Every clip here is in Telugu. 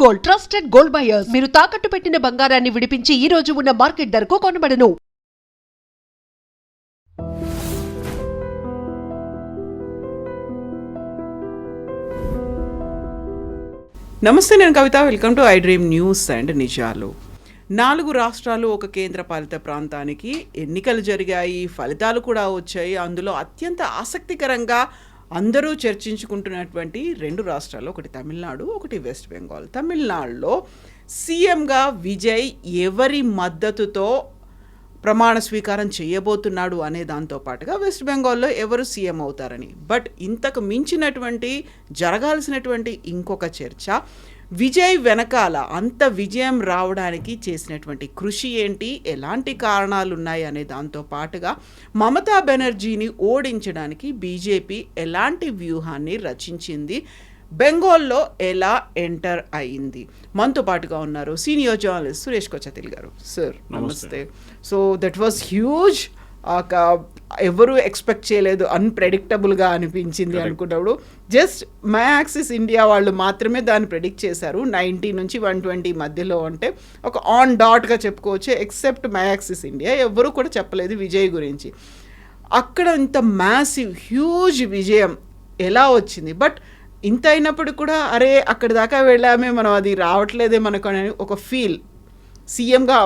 Gold, trusted gold buyers. మీరు తాకట్టు పెట్టిన బంగారాన్ని విడిపించి ఈ రోజు ఉన్న మార్కెట్ ధరకు కొనబడను. నమస్తే, నేను Kavitha. Welcome to I dream news and నిజాలు. 4 రాష్ట్రాలు, ఒక కేంద్ర పాలిత ప్రాంతానికి ఎన్నికలు జరిగాయి, ఫలితాలు కూడా వచ్చాయి. అందులో అత్యంత ఆసక్తికరంగా అందరూ చర్చించుకుంటున్నటువంటి 2 రాష్ట్రాలు, ఒకటి తమిళనాడు, ఒకటి వెస్ట్ బెంగాల్. తమిళనాడులో సీఎంగా విజయ్ ఎవరి మద్దతుతో ప్రమాణ స్వీకారం చేయబోతున్నాడు అనే దాంతో పాటుగా వెస్ట్ బెంగాల్లో ఎవరు సీఎం అవుతారని. బట్ ఇంతకు మించినటువంటి జరగాల్సినటువంటి ఇంకొక చర్చ, విజయ్ వెనకాల అంత విజయం రావడానికి చేసినటువంటి కృషి ఏంటి, ఎలాంటి కారణాలు ఉన్నాయి అనే దాంతో పాటుగా మమతా బెనర్జీని ఓడించడానికి బీజేపీ ఎలాంటి వ్యూహాన్ని రచించింది, బెంగాల్లో ఎలా ఎంటర్ అయింది. మనతో పాటుగా ఉన్నారు సీనియర్ జర్నలిస్ట్ సురేష్ కొచ్చతిల్ గారు. సార్ నమస్తే. So that was huge. ఎవరు ఎక్స్పెక్ట్ చేయలేదు, అన్ప్రెడిక్టబుల్గా అనిపించింది అనుకున్నప్పుడు. జస్ట్ మై యాక్సిస్ ఇండియా వాళ్ళు మాత్రమే దాన్ని ప్రెడిక్ట్ చేశారు. 90 నుంచి 120 మధ్యలో, అంటే ఒక ఆన్ డాట్గా చెప్పుకోవచ్చు. ఎక్సెప్ట్ మై యాక్సిస్ ఇండియా, ఎవరు కూడా చెప్పలేదు విజయ్ గురించి. అక్కడ ఇంత మ్యాసివ్ హ్యూజ్ విజయం ఎలా వచ్చింది? బట్ ఇంత అయినప్పుడు కూడా అరే అక్కడి దాకా వెళ్ళామే, మనం అది రావట్లేదే మనకు అని ఒక ఫీల్. సీఎంగా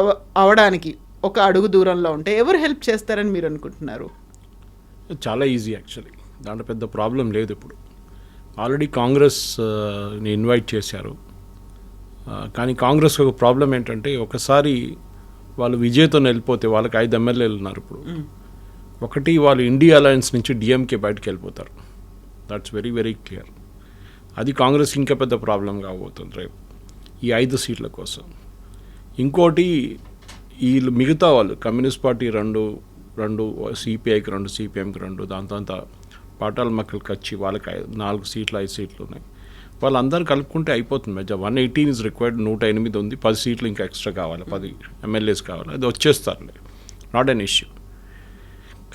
అవడానికి ఒక అడుగు దూరంలో ఉంటే ఎవరు హెల్ప్ చేస్తారని మీరు అనుకుంటున్నారు? చాలా ఈజీ యాక్చువల్లీ, దాంట్లో పెద్ద ప్రాబ్లం లేదు. ఇప్పుడు ఆల్రెడీ కాంగ్రెస్ని ఇన్వైట్ చేశారు. కానీ కాంగ్రెస్కి ఒక ప్రాబ్లం ఏంటంటే, ఒకసారి వాళ్ళు విజయ్తో వెళ్ళిపోతే వాళ్ళకి 5 ఎమ్మెల్యేలు ఉన్నారు ఇప్పుడు. ఒకటి, వాళ్ళు ఇండియా అలయన్స్ నుంచి డిఎంకే బయటకు వెళ్ళిపోతారు. That's very very clear. అది కాంగ్రెస్కి ఇంకా పెద్ద ప్రాబ్లం కాబోతుంది రేపు ఈ 5 సీట్ల కోసం. ఇంకోటి, వీళ్ళు మిగతా వాళ్ళు కమ్యూనిస్ట్ పార్టీ 2 సిపిఐకి 2 సిపిఎంకి 2 దాంతో అంతా పాటాల మక్కలకి వచ్చి వాళ్ళకి 4 సీట్లు 5 సీట్లు ఉన్నాయి. వాళ్ళందరూ కలుపుకుంటే అయిపోతుంది. మెజా 118 ఇస్ రిక్వైర్డ్. 108 ఉంది. 10 సీట్లు ఇంకా ఎక్స్ట్రా కావాలి, 10 ఎమ్మెల్యేస్ కావాలి. అది వచ్చేస్తారులే, నాట్ అన్ ఇష్యూ.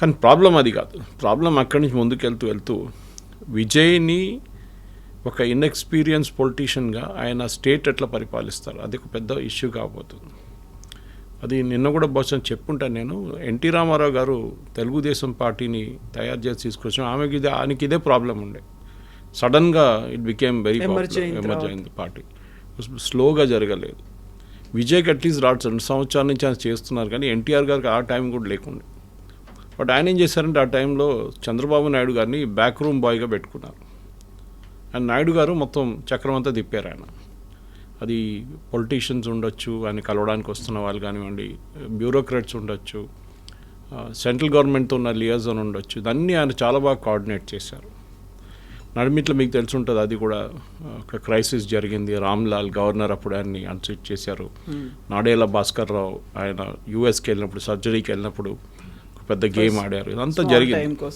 కానీ ప్రాబ్లం అది కాదు. ప్రాబ్లం అక్కడి నుంచి ముందుకు వెళ్తూ విజయ్ని ఒక ఇన్ఎక్స్పీరియన్స్ పొలిటీషియన్గా ఆయన స్టేట్ ఎట్లా పరిపాలిస్తారు, అది ఒక పెద్ద ఇష్యూ కాబోతుంది. అది నిన్న కూడా బహుశా చెప్పుంటాను నేను. ఎన్టీ రామారావు గారు తెలుగుదేశం పార్టీని తయారు చేసి తీసుకొచ్చిన, ఆయనకి ఇదే ప్రాబ్లం ఉండే. సడన్గా ఇట్ బికేమ్ వెరీ ఎమర్జ్ అయింది పార్టీ. స్లోగా జరగలేదు. విజయ్కి అట్లీస్ట్ 2 సంవత్సరాల నుంచి ఆయన చేస్తున్నారు, కానీ ఎన్టీఆర్ గారికి ఆ టైం కూడా లేకుండే. బట్ ఆయన ఏం చేశారంటే, ఆ టైంలో చంద్రబాబు నాయుడు గారిని బ్యాక్ రూమ్ బాయ్గా పెట్టుకున్నారు. అండ్ నాయుడు గారు మొత్తం చక్రం అంతా తిప్పారు ఆయన. అది పొలిటీషియన్స్ ఉండొచ్చు, ఆయన కలవడానికి వస్తున్న వాళ్ళు కానివ్వండి, బ్యూరోక్రాట్స్ ఉండొచ్చు, సెంట్రల్ గవర్నమెంట్తో ఉన్న లియాజన్ ఉండొచ్చు, ఇదన్నీ ఆయన చాలా బాగా కోఆర్డినేట్ చేశారు. నడిమిట్లో మీకు తెలిసి ఉంటుంది, అది కూడా ఒక క్రైసిస్ జరిగింది. రామ్లాల్ గవర్నర్ అప్పుడు ఆయన్ని అన్సీట్ చేశారు. నాడేళ్ల భాస్కర్ రావు ఆయన యూఎస్కి వెళ్ళినప్పుడు, సర్జరీకి వెళ్ళినప్పుడు ఒక పెద్ద గేమ్ ఆడారు. ఇదంతా జరిగింది.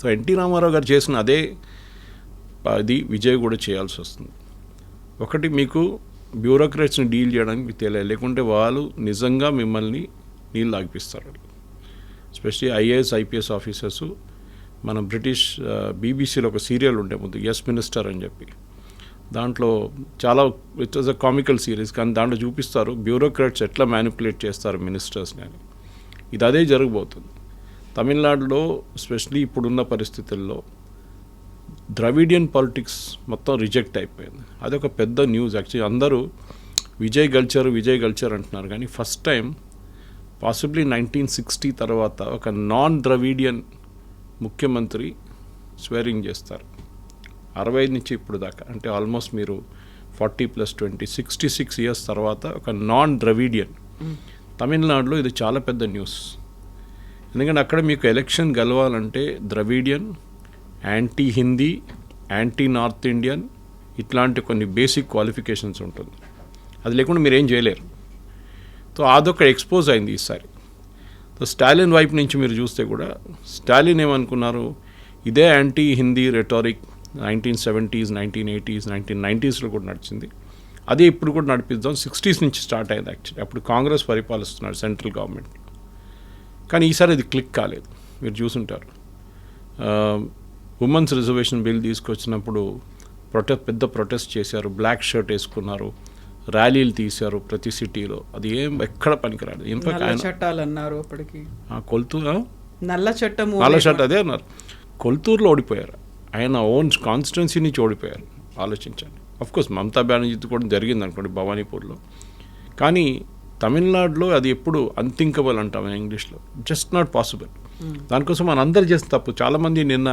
సో ఎన్టీ రామారావు గారు చేసిన అదే అది విజయ్ కూడా చేయాల్సి వస్తుంది. ఒకటి, మీకు బ్యూరోక్రాట్స్ని డీల్ చేయడానికి మీకు తెలియదు, లేకుంటే వాళ్ళు నిజంగా మిమ్మల్ని నీళ్ళు ఆగిపిస్తారు. Especially IAS IPS officers. మన బ్రిటిష్ బీబీసీలో ఒక సీరియల్ ఉండే ముందు, ఎస్ మినిస్టర్ అని చెప్పి. దాంట్లో చాలా it was a comical series, కానీ దాంట్లో చూపిస్తారు బ్యూరోక్రాట్స్ ఎట్లా మ్యానిపులేట్ చేస్తారు మినిస్టర్స్ని అని. ఇది అదే జరగబోతుంది తమిళనాడులో. ఎస్పెషలీ ఇప్పుడున్న పరిస్థితుల్లో ద్రవిడియన్ పాలిటిక్స్ మొత్తం రిజెక్ట్ అయిపోయింది. అదొక పెద్ద న్యూస్ యాక్చువల్లీ. అందరూ విజయ్ గల్చర్ అంటున్నారు, కానీ ఫస్ట్ టైం పాసిబ్లీ 1960 తర్వాత ఒక నాన్ ద్రవిడియన్ ముఖ్యమంత్రి స్వేరింగ్ చేస్తారు. 65 నుంచి ఇప్పుడు దాకా, అంటే ఆల్మోస్ట్ మీరు 40 + 20 66 ఇయర్స్ తర్వాత ఒక నాన్ ద్రవిడియన్ తమిళనాడులో. ఇది చాలా పెద్ద న్యూస్. ఎందుకంటే అక్కడ మీకు ఎలక్షన్ గెలవాలంటే Dravidian, anti Hindi, anti north Indian, ఇట్లాంటి కొన్ని బేసిక్ క్వాలిఫికేషన్స్ ఉంటుంది. అది లేకుండా మీరు ఏం చేయలేరు. సో అదొక ఎక్స్పోజ్ అయింది ఈసారి. సో స్టాలిన్ వైపు నుంచి మీరు చూస్తే కూడా, స్టాలిన్ ఏమనుకున్నారు, ఇదే anti Hindi rhetoric 1970s, 1980s, 1990sలో కూడా నడిచింది. అదే ఇప్పుడు కూడా నడిపిద్దాం. 60s నుంచి స్టార్ట్ అయింది యాక్చువల్లీ. అప్పుడు కాంగ్రెస్ పరిపాలిస్తున్నారు సెంట్రల్ గవర్నమెంట్. కానీ ఈసారి అది క్లిక్ కాలేదు. మీరు చూసుంటారు, ఉమెన్స్ రిజర్వేషన్ బిల్ తీసుకొచ్చినప్పుడు పెద్ద ప్రొటెస్ట్ చేశారు, బ్లాక్ షర్ట్ వేసుకున్నారు, ర్యాలీలు తీశారు ప్రతి సిటీలో. అది ఏం ఎక్కడ పనికిరాదు. ఇన్ఫాక్ట్ నల్ల ఆయన చట్టాలు అన్నారు అప్పటికి, కొల్తూరు నల్ల చట్టము నల్ల షర్ట్ అదే అన్నారు. కొల్తూరులో ఓడిపోయారు, ఆయన ఓన్ కాన్స్టిట్యున్సీ నుంచి ఓడిపోయారు. ఆలోచించండి. అఫ్కోర్స్ మమతా బెనర్జీతో కూడా జరిగింది అనుకోండి భవానీపూర్లో, కానీ తమిళనాడులో అది ఎప్పుడు అన్థింకబుల్ అంటాం ఇంగ్లీష్లో, జస్ట్ నాట్ పాసిబుల్. దానికోసం మన అందరు చేసిన తప్పు. చాలామంది నిన్న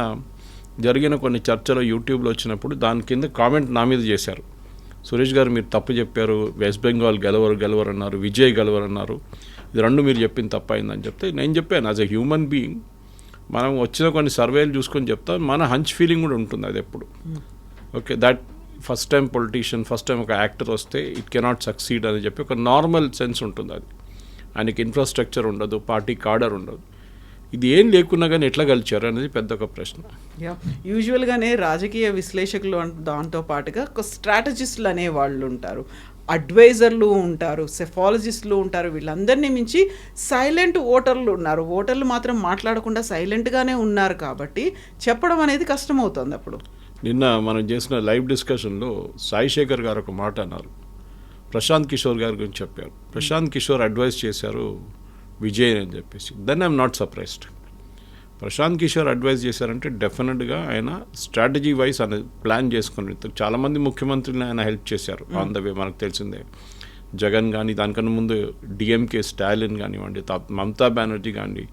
జరిగిన కొన్ని చర్చలు యూట్యూబ్లో వచ్చినప్పుడు దాని కింద కామెంట్ నా మీద చేశారు. సురేష్ గారు మీరు తప్పు చెప్పారు, వెస్ట్ బెంగాల్ గెలవరు అన్నారు, విజయ్ గెలవరు అన్నారు, ఇది రెండు మీరు చెప్పింది తప్పైందని చెప్తే నేను చెప్పాను, యాజ్ ఎ హ్యూమన్ బీయింగ్ మనం వచ్చిన కొన్ని సర్వేలు చూసుకొని చెప్తాం, మన హంచ్ ఫీలింగ్ కూడా ఉంటుంది అది ఎప్పుడు. Okay, that first time politician, first time ఒక యాక్టర్ వస్తే ఇట్ కెనాట్ సక్సీడ్ అని చెప్పి ఒక నార్మల్ సెన్స్ ఉంటుంది. అది ఆయనకి ఇన్ఫ్రాస్ట్రక్చర్ ఉండదు, పార్టీ కాడర్ ఉండదు. ఇది ఏం లేకున్నా కానీ ఎట్లా గెలిచారు అనేది పెద్ద ఒక ప్రశ్న. యూజువల్గానే రాజకీయ విశ్లేషకులు దాంతో పాటుగా ఒక స్ట్రాటజిస్టులు అనే వాళ్ళు ఉంటారు, అడ్వైజర్లు ఉంటారు, సెఫాలజిస్టులు ఉంటారు. వీళ్ళందరినీ మించి సైలెంట్ ఓటర్లు ఉన్నారు. ఓటర్లు మాత్రం మాట్లాడకుండా సైలెంట్గానే ఉన్నారు కాబట్టి చెప్పడం అనేది కష్టమవుతుంది. అప్పుడు నిన్న మనం చేసిన లైవ్ డిస్కషన్లో సాయి శేఖర్ గారు ఒక మాట అన్నారు, ప్రశాంత్ కిషోర్ గారి గురించి చెప్పారు. ప్రశాంత్ కిషోర్ అడ్వైస్ చేశారు విజయ్ అని చెప్పేసి. Then I'm not surprised. Prashant Kishor advise చేశారంటే డెఫినెట్గా ఆయన స్ట్రాటజీ వైజ్ ఆయన ప్లాన్ చేసుకుని, చాలామంది ముఖ్యమంత్రులను ఆయన హెల్ప్ చేశారు ఆన్ ద వే. మనకు తెలిసిందే జగన్ కానీ, దానికన్నా ముందు డిఎంకే స్టాలిన్ కానివ్వండి, మమతా బెనర్జీ కానీ,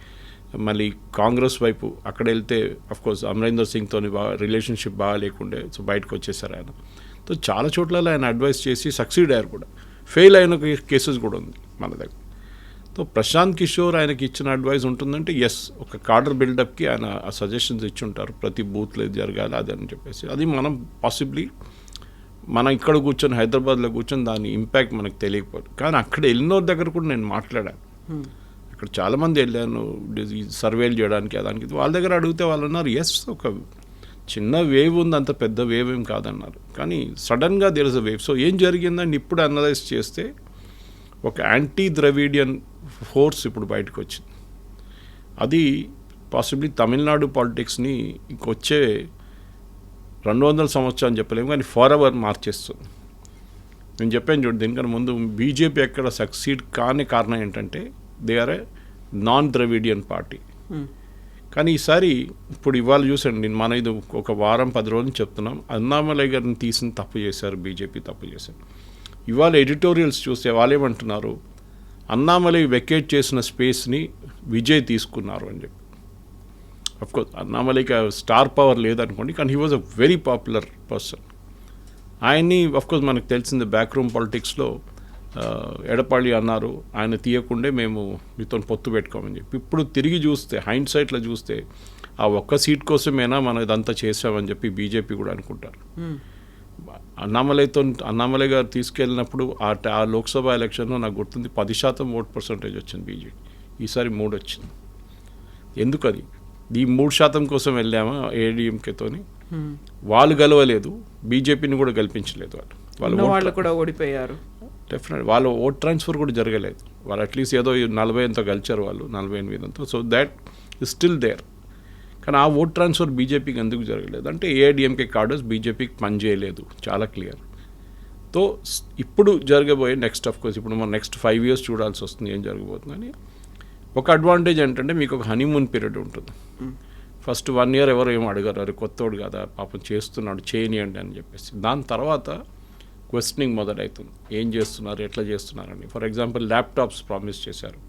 మళ్ళీ కాంగ్రెస్ వైపు అక్కడ వెళ్తే అఫ్కోర్స్ అమరీందర్ సింగ్తో రిలేషన్షిప్ బాగా లేకుండే, సో బయటకు వచ్చేసారు ఆయన. సో చాలా చోట్ల ఆయన అడ్వైస్ చేసి సక్సీడ్ అయ్యారు కూడా. ఫెయిల్ అయిన కేసెస్ కూడా ఉంది మన దగ్గర. సో ప్రశాంత్ కిషోర్ ఆయనకి ఇచ్చిన అడ్వైస్ ఉంటుందంటే ఎస్, ఒక కార్డర్ బిల్డప్కి ఆయన సజెషన్స్ ఇచ్చి ఉంటారు, ప్రతి బూత్లో ఇది జరగాలి అది అని చెప్పేసి. అది మనం పాసిబ్లీ మనం ఇక్కడ కూర్చొని హైదరాబాద్లో కూర్చొని దాని ఇంపాక్ట్ మనకు తెలియకపోదు. కానీ అక్కడ వెళ్ళిన దగ్గర కూడా నేను మాట్లాడాను. అక్కడ చాలామంది వెళ్ళాను సర్వేలు చేయడానికి, దానికి వాళ్ళ దగ్గర అడిగితే వాళ్ళు అన్నారు ఎస్, ఒక చిన్న వేవ్ ఉంది, అంత పెద్ద వేవ్ ఏం కాదన్నారు. కానీ సడన్గా there is a wave. So ఏం జరిగిందని ఇప్పుడు అనలైజ్ చేస్తే ఒక యాంటీ ద్రవిడియన్ ఫోర్స్ ఇప్పుడు బయటకు వచ్చింది. అది పాసిబ్లీ తమిళనాడు పాలిటిక్స్ని ఇంకొచ్చే 200 సంవత్సరాలు అని చెప్పలేము, కానీ ఫర్ ఎవర్ మార్చేస్తుంది. నేను చెప్పాను చూడు, దీనికన్నా ముందు బీజేపీ ఎక్కడ సక్సీడ్ కాని కారణం ఏంటంటే they are a non Dravidian party. కానీ ఈసారి ఇప్పుడు ఇవాళ చూసండి, నేను మన ఇది ఒక వారం 10 రోజులు చెప్తున్నాం, అన్నామలై గారిని తీసిన తప్పు చేశారు, బీజేపీ తప్పు చేశారు. ఇవాళ ఎడిటోరియల్స్ చూస్తే వాళ్ళు ఏమంటున్నారు, అన్నామలై వెకేట్ చేసిన స్పేస్ని విజయ్ తీసుకున్నారు అని చెప్పి. అఫ్కోర్స్ అన్నామలైకి స్టార్ పవర్ లేదనుకోండి, కానీ he was a very popular person. ఆయన్ని అఫ్కోర్స్ మనకు తెలిసింది బ్యాక్ రూమ్ పాలిటిక్స్లో ఎడపాళి అన్నారు, ఆయన తీయకుండే మేము మీతో పొత్తు పెట్టుకోమని చెప్పి. ఇప్పుడు తిరిగి చూస్తే హైండ్ సైట్లో చూస్తే ఆ ఒక్క సీట్ కోసమేనా మనం ఇదంతా చేసామని చెప్పి బీజేపీ కూడా అనుకుంటారు. అన్నామలై గారు తీసుకెళ్ళినప్పుడు ఆ లోక్సభ ఎలక్షన్లో నాకు గుర్తుంది 10% ఓట్ పర్సంటేజ్ వచ్చింది బీజేపీ. ఈసారి 3 వచ్చింది. ఎందుకు అది? ఈ 3% కోసం వెళ్ళామా ఏడీఎంకేతోని? వాళ్ళు గెలవలేదు, బీజేపీని కూడా గెలిపించలేదు. వాళ్ళు కూడా ఓడిపోయారు. డెఫినెట్ వాళ్ళ ఓట్ ట్రాన్స్ఫర్ కూడా జరగలేదు. వాళ్ళు అట్లీస్ట్ ఏదో 40 ఎంతో గెలిచారు, వాళ్ళు 48 ఎంతో. So that is still there. కానీ ఆ ఓట్ ట్రాన్స్ఫర్ బీజేపీకి ఎందుకు జరగలేదు అంటే ఏఐడిఎంకే కార్డర్స్ బీజేపీకి పనిచేయలేదు, చాలా క్లియర్. సో ఇప్పుడు జరగబోయే నెక్స్ట్ అఫ్కోర్స్ ఇప్పుడు మనం నెక్స్ట్ 5 years చూడాల్సి వస్తుంది ఏం జరగబోతుందని. ఒక అడ్వాంటేజ్ ఏంటంటే మీకు ఒక హనీమూన్ పీరియడ్ ఉంటుంది. ఫస్ట్ 1 year ఎవరు ఏమో అడగారు, అరే కొత్తోడు కదా పాపం చేస్తున్నాడు చేయనియండి అని చెప్పేసి. దాని తర్వాత క్వశ్చనింగ్ మొదలవుతుంది, ఏం చేస్తున్నారు, ఎట్లా చేస్తున్నారని. ఫర్ ఎగ్జాంపుల్ ల్యాప్టాప్స్ ప్రామిస్ చేశారు,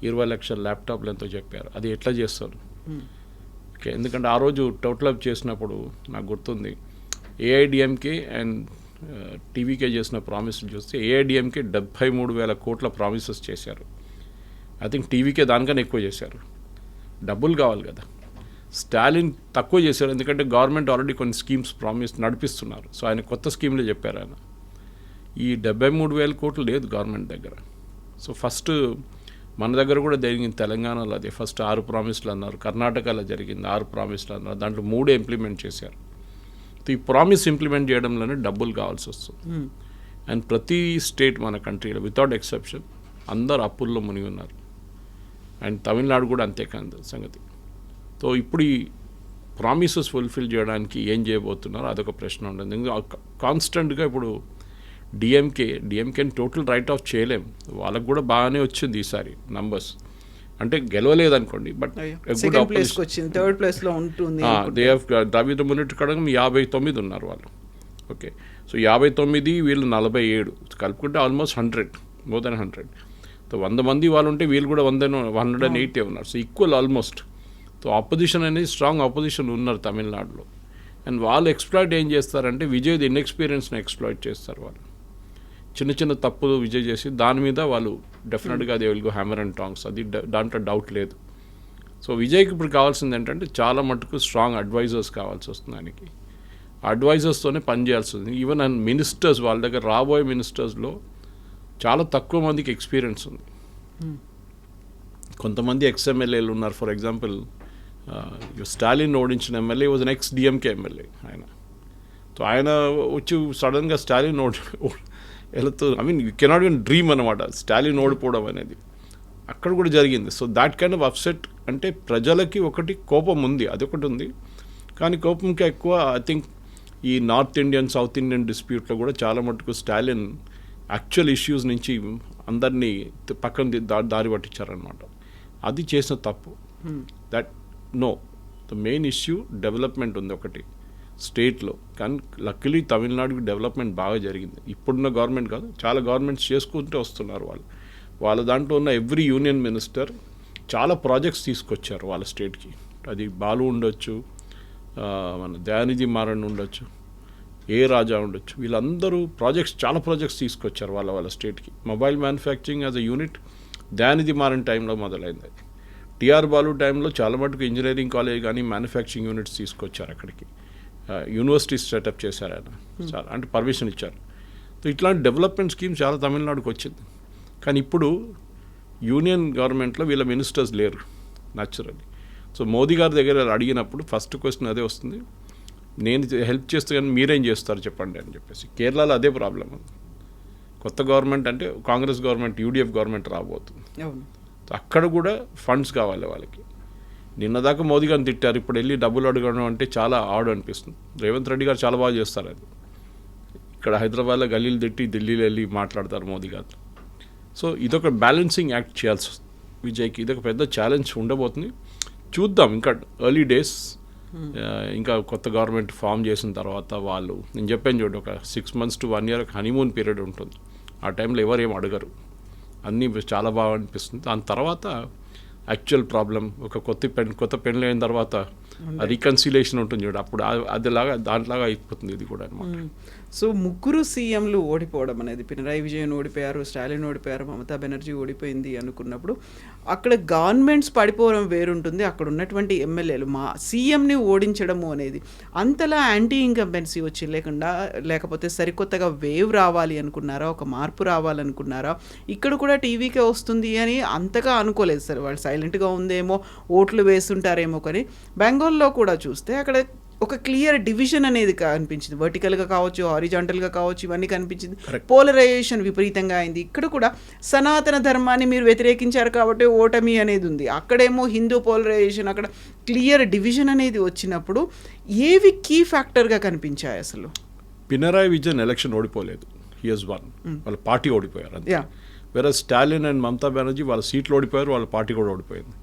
20 లక్షల ల్యాప్టాప్లు ఎంతో చెప్పారు, అది ఎట్లా చేస్తారు? ఓకే, ఎందుకంటే ఆ రోజు టోటల్ అప్ చేసినప్పుడు నాకు గుర్తుంది ఏఐడిఎంకే అండ్ టీవీకే చేసిన ప్రామిస్లు చూస్తే ఏఐడిఎంకే 73,000 కోట్ల ప్రామిసెస్ చేశారు. ఐ థింక్ టీవీకే దానికన్నా ఎక్కువ చేశారు. డబ్బులు కావాలి కదా. స్టాలిన్ తక్కువ చేశారు, ఎందుకంటే గవర్నమెంట్ ఆల్రెడీ కొన్ని స్కీమ్స్ నడిపిస్తున్నారు. సో ఆయన కొత్త స్కీమ్లే చెప్పారు ఆయన. ఈ 73,000 కోట్లు లేదు గవర్నమెంట్ దగ్గర. సో ఫస్ట్ మన దగ్గర కూడా జరిగింది తెలంగాణలో అదే. ఫస్ట్ 6 ప్రామిస్లు అన్నారు, కర్ణాటకలో జరిగింది 6 ప్రామిస్లు అన్నారు, దాంట్లో 3 ఇంప్లిమెంట్ చేశారు. సో ఈ ప్రామిస్ ఇంప్లిమెంట్ చేయడంలోనే డబ్బులు కావాల్సి వస్తుంది. అండ్ ప్రతి స్టేట్ మన కంట్రీలో వితౌట్ ఎక్సెప్షన్ అందరు అప్పుల్లో మునిగి ఉన్నారు. అండ్ తమిళనాడు కూడా అంతే కాదు సంగతి. సో ఇప్పుడు ప్రామిసెస్ ఫుల్ఫిల్ చేయడానికి ఏం చేయబోతున్నారో అదొక ప్రశ్న ఉంటుంది. కాన్స్టెంట్గా ఇప్పుడు డిఎంకేని టోటల్ రైట్ ఆఫ్ చేయలేం. వాళ్ళకు కూడా బాగానే వచ్చింది ఈసారి నంబర్స్, అంటే గెలవలేదు అనుకోండి, బట్ సెకండ్ ప్లేస్కి వచ్చింది, థర్డ్ ప్లేస్లో ఉంటుంది. దే హ్యావ్ ద్రవిడ మున్నెట్టు కడగం 59 ఉన్నారు వాళ్ళు. ఓకే, సో 59 వీళ్ళు 47 కలుపుకుంటే ఆల్మోస్ట్ 100, మోర్ దెన్ 100. సో 100 మంది వాళ్ళు ఉంటే వీళ్ళు కూడా 180 ఉన్నారు. So equal almost. So opposition అనేది స్ట్రాంగ్ ఆపోజిషన్ ఉన్నారు తమిళనాడులో. అండ్ వాళ్ళు ఎక్స్ప్లాయిట్ ఏం చేస్తారంటే విజయ్ ఇన్ఎక్స్పీరియన్స్ని ఎక్స్ప్లాయిట్ చేస్తారు. వాళ్ళు చిన్న చిన్న తప్పులు విజయ్ చేసి దాని మీద వాళ్ళు డెఫినెట్గా they will go hammer and tongs, అది దాంట్లో డౌట్ లేదు. సో విజయ్కి ఇప్పుడు కావాల్సింది ఏంటంటే చాలా మటుకు స్ట్రాంగ్ అడ్వైజర్స్ కావాల్సి వస్తుంది. ఆయనకి అడ్వైజర్స్తోనే పనిచేయాల్సి వస్తుంది. ఈవెన్ అండ్ మినిస్టర్స్, వాళ్ళ దగ్గర రాబోయే మినిస్టర్స్లో చాలా తక్కువ మందికి ఎక్స్పీరియన్స్ ఉంది. కొంతమంది ఎక్స్ఎమ్మెల్యేలు ఉన్నారు. ఫర్ ఎగ్జాంపుల్ స్టాలిన్ ఓడించిన MLA was X DMK MLA ఆయన. సో ఆయన వచ్చి సడన్గా స్టాలిన్ వెళుతూ, I mean you cannot even dream అనమాట స్టాలిన్ ఓడిపోవడం అనేది. అక్కడ కూడా జరిగింది. So that kind of upset, అంటే ప్రజలకి ఒకటి కోపం ఉంది, అదొకటి ఉంది. కానీ కోపంకి ఎక్కువ ఐ థింక్ ఈ నార్త్ ఇండియన్ సౌత్ ఇండియన్ డిస్ప్యూట్లో కూడా చాలా మటుకు స్టాలిన్ యాక్చువల్ ఇష్యూస్ నుంచి అందరినీ పక్కన దారి పట్టించారనమాట. అది చేసిన తప్పు. That no, the main issue development ఉంది ఒకటి స్టేట్లో. కానీ లక్కీలీ తమిళనాడుకి డెవలప్మెంట్ బాగా జరిగింది. ఇప్పుడున్న గవర్నమెంట్ కాదు, చాలా గవర్నమెంట్స్ చేసుకుంటూ వస్తున్నారు వాళ్ళు. వాళ్ళ దాంట్లో ఉన్న ఎవ్రీ యూనియన్ మినిస్టర్ చాలా ప్రాజెక్ట్స్ తీసుకొచ్చారు వాళ్ళ స్టేట్కి. అది బాలు ఉండొచ్చు, మన దయానిధి మారన్ ఉండొచ్చు, ఏ రాజా ఉండొచ్చు, వీళ్ళందరూ చాలా ప్రాజెక్ట్స్ తీసుకొచ్చారు వాళ్ళ స్టేట్కి. Mobile manufacturing as a unit Dayanidhi Maran టైంలో మొదలైంది. అది టిఆర్ బాలు టైంలో చాలా మటుకు ఇంజనీరింగ్ కాలేజ్ కానీ మ్యానుఫ్యాక్చరింగ్ యూనిట్స్ తీసుకొచ్చారు అక్కడికి. యూనివర్సిటీస్ సెటప్ చేశారు ఆయన, చాలా అంటే పర్మిషన్ ఇచ్చారు. సో ఇట్లాంటి డెవలప్మెంట్ స్కీమ్స్ చాలా తమిళనాడుకు వచ్చింది. కానీ ఇప్పుడు యూనియన్ గవర్నమెంట్లో వీళ్ళ మినిస్టర్స్ లేరు న్యాచురల్లీ. సో మోదీ గారి దగ్గర అడిగినప్పుడు ఫస్ట్ క్వశ్చన్ అదే వస్తుంది, నేను హెల్ప్ చేస్తే కానీ మీరేం చేస్తారు చెప్పండి అని చెప్పేసి. కేరళలో అదే ప్రాబ్లం ఉంది. కొత్త గవర్నమెంట్ అంటే కాంగ్రెస్ గవర్నమెంట్, యూడిఎఫ్ గవర్నమెంట్ రాబోతుంది. అక్కడ కూడా ఫండ్స్ కావాలి వాళ్ళకి. నిన్నదాకా మోదీ గారిని తిట్టారు, ఇప్పుడు వెళ్ళి డబ్బులు అడగడం అంటే చాలా ఆడు అనిపిస్తుంది. రేవంత్ రెడ్డి గారు చాలా బాగా చేస్తారు అది. ఇక్కడ హైదరాబాద్లో గల్లీలు తిట్టి ఢిల్లీలో వెళ్ళి మాట్లాడతారు మోదీ గారు. సో ఇదొక బ్యాలెన్సింగ్ యాక్ట్ చేయాల్సి వస్తుంది విజయ్కి. ఇదొక పెద్ద ఛాలెంజ్ ఉండబోతుంది. చూద్దాం, ఇంకా ఎర్లీ డేస్. ఇంకా కొత్త గవర్నమెంట్ ఫామ్ చేసిన తర్వాత వాళ్ళు, నేను చెప్పాను చూడండి, ఒక 6 months to 1 year honeymoon period ఉంటుంది. ఆ టైంలో ఎవరు ఏం అడగరు, అన్నీ చాలా బాగా అనిపిస్తుంది. దాని తర్వాత యాక్చువల్ ప్రాబ్లం, ఒక కొత్త పెళ్ళి అయిన తర్వాత రీకన్సిలేషన్ ఉంటుంది చూడు, అప్పుడు దాంట్లాగా అయిపోతుంది ఇది కూడా అనమాట. సో ముగ్గురు సీఎంలు ఓడిపోవడం అనేది, పినరాయి విజయన్ ఓడిపోయారు, స్టాలిన్ ఓడిపోయారు, మమతా బెనర్జీ ఓడిపోయింది అనుకున్నప్పుడు అక్కడ గవర్నమెంట్స్ పడిపోవడం వేరుంటుంది, అక్కడ ఉన్నటువంటి ఎమ్మెల్యేలు మా సీఎంని ఓడించడము అనేది. అంతలా యాంటీ ఇన్కంబెన్సీ వచ్చి లేకపోతే సరికొత్తగా వేవ్ రావాలి అనుకున్నారా, ఒక మార్పు రావాలనుకున్నారా? ఇక్కడ కూడా టీవీకే వస్తుంది అని అంతగా అనుకోలేదు సార్. వాళ్ళు సైలెంట్గా ఉందేమో, ఓట్లు వేస్తుంటారేమో. కానీ బెంగాల్లో కూడా చూస్తే అక్కడ ఒక క్లియర్ డివిజన్ అనేది కనిపించింది. వర్టికల్గా కావచ్చు, హారిజాంటల్గా కావచ్చు, ఇవన్నీ కనిపించింది. పోలరైజేషన్ విపరీతంగా అయింది. ఇక్కడ కూడా సనాతన ధర్మాన్ని మీరు వ్యతిరేకించారు కాబట్టి ఓటమి అనేది ఉంది. అక్కడేమో హిందూ పోలరైజేషన్, అక్కడ క్లియర్ డివిజన్ అనేది వచ్చినప్పుడు ఏవి కీ ఫ్యాక్టర్గా కనిపించాయి అసలు? పినరాయి విజయన్ ఎలక్షన్ ఓడిపోలేదు, హీ హస్ వన్. వాళ్ళ పార్టీ ఓడిపోయారు అంతే. వేరే స్టాలిన్ అండ్ మమతా బెనర్జీ వాళ్ళ సీట్లు ఓడిపోయారు, వాళ్ళ పార్టీ కూడా ఓడిపోయింది.